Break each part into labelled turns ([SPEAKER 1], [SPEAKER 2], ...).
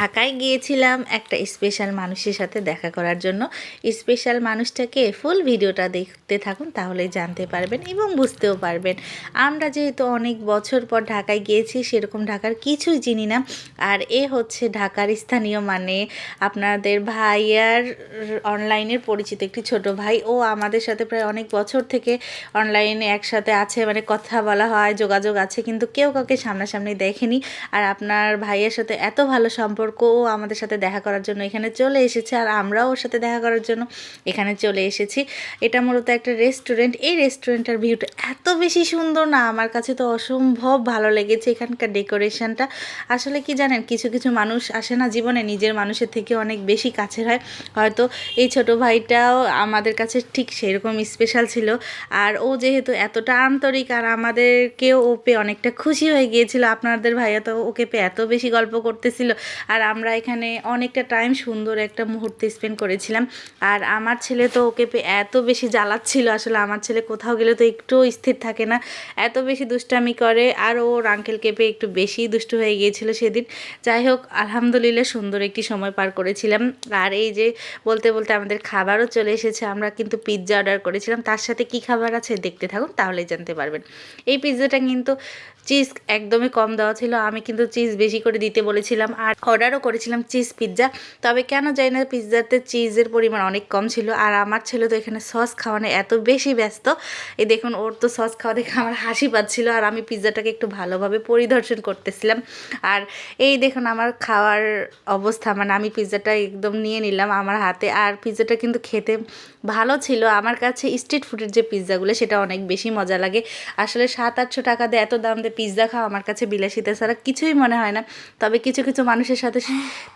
[SPEAKER 1] ঢাকায় গিয়েছিলাম একটা স্পেশাল মানুষের সাথে দেখা করার জন্য। স্পেশাল মানুষটাকে ফুল ভিডিওটা দেখতে থাকুন, তাহলেই জানতে পারবেন এবং বুঝতেও পারবেন। আমরা যেহেতু অনেক বছর পর ঢাকায় গিয়েছি, সেরকম ঢাকার কিছুই চিনি না। আর এ হচ্ছে ঢাকার স্থানীয়, মানে আপনাদের ভাইয়ার অনলাইনের পরিচিত একটি ছোট ভাই। ও আমাদের সাথে প্রায় অনেক বছর থেকে অনলাইনে একসাথে আছে, মানে কথা বলা হয়, যোগাযোগ আছে, কিন্তু কেউ কাউকে সামনাসামনি দেখেনি। আর আপনার ভাইয়ের সাথে এত ভালো সম্পর্ক, ও আমাদের সাথে দেখা করার জন্য এখানে চলে এসেছে, আর আমরাও ওর সাথে দেখা করার জন্য এখানে চলে এসেছি। এটা মূলত একটা রেস্টুরেন্ট। এই রেস্টুরেন্টের ভিউটা এত বেশি সুন্দর না, আমার কাছে তো অসম্ভব ভালো লেগেছে। এখানকার ডেকোরেশনটা আসলে কি জানেন, কিছু কিছু মানুষ আসে না জীবনে, নিজের মানুষের থেকে অনেক বেশি কাছের হয়। হয়তো এই ছোট ভাইটাও আমাদের কাছে ঠিক সেরকম স্পেশাল ছিল। আর ও যেহেতু এতটা আন্তরিক, আর আমাদেরকেও ও পেয়ে অনেকটা খুশি হয়ে গিয়েছিল। আপনাদের ভাইয়া তো ওকে পেয়ে এত বেশি গল্প করতেছিল, আর আমরা এখানে অনেকটা টাইম সুন্দর একটা মুহূর্তে স্পেন্ড করেছিলাম। আর আমার ছেলে তো ওকে পেয়ে এত বেশি জ্বালাচ্ছিল, আসলে আমার ছেলে কোথাও গেলে তো একটুও স্থির থাকে না, এত বেশি দুষ্টামি করে। আর ওর আঙ্কেলকে পেয়ে একটু বেশি দুষ্টু হয়ে গিয়েছিল সেদিন। যাই হোক, আলহামদুলিল্লাহ সুন্দর একটি সময় পার করেছিলাম। আর এই যে বলতে বলতে আমাদের খাবারও চলে এসেছে। আমরা কিন্তু পিৎজা অর্ডার করেছিলাম, তার সাথে কি খাবার আছে দেখতে থাকুন, তাহলেই জানতে পারবেন। এই পিৎজাটা কিন্তু চিজ একদমই কম দেওয়া ছিল, আমি কিন্তু চিজ বেশি করে দিতে বলেছিলাম, আর অর্ডারও করেছিলাম চিজ পিৎজা। তবে কেন জানি না পিৎজাতে চিজের পরিমাণ অনেক কম ছিল। আর আমার ছেলে তো এখানে সস খাওয়ানো এত বেশি ব্যস্ত, এই দেখুন ওর তো সস খাওয়া দেখে আমার হাসি পাচ্ছিল, আর আমি পিৎজাটাকে একটু ভালোভাবে পরিদর্শন করতেছিলাম। আর এই দেখুন আমার খাওয়ার অবস্থা, মানে আমি পিৎজাটা একদম নিয়ে নিলাম আমার হাতে। আর পিৎজাটা কিন্তু খেতে ভালো ছিল। আমার কাছে স্ট্রিট ফুডের যে পিৎজাগুলো, সেটা অনেক বেশি মজা লাগে। আসলে 700-800 টাকা দিয়ে এত দাম দিয়ে পিৎজা খাওয়া আমার কাছে বিলাসিতা ছাড়া কিছুই মনে হয় না। তবে কিছু কিছু মানুষের সাথে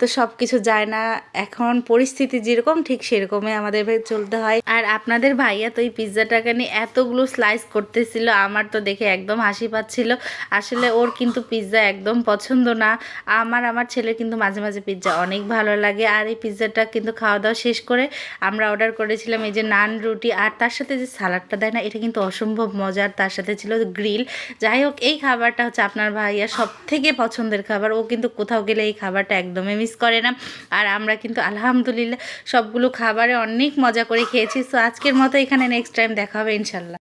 [SPEAKER 1] তো সব কিছু যায় না, এখন পরিস্থিতি যেরকম ঠিক সেরকমই আমাদের চলতে হয়। আর আপনাদের ভাইয়া তো এই পিৎজাটাকে নিয়ে এতগুলো স্লাইস করতেছিল, আমার তো দেখে একদম হাসি পাচ্ছিল। আসলে ওর কিন্তু পিৎজা একদম পছন্দ না। আমার ছেলের কিন্তু মাঝে মাঝে পিৎজা অনেক ভালো লাগে। আর এই পিৎজাটা কিন্তু খাওয়া দাওয়া শেষ করে আমরা অর্ডার করেছিলাম এই যে নান, রুটি, আর তার সাথে যে সালাডটা দেয় না, এটা কিন্তু অসম্ভব মজার। তার সাথে ছিল গ্রিল। যাই হোক, এই খাবারটা হচ্ছে আপনার ভাইয়া সব থেকে পছন্দের খাবার। ও কিন্তু কোথাও গেলে এই খাবারটা একদমই মিস করে না। আর আমরা কিন্তু আলহামদুলিল্লাহ সবগুলো খাবারে অনেক মজা করে খেয়েছি। সো আজকের মতো এখানে, নেক্সট টাইম দেখা হবে ইনশাল্লাহ।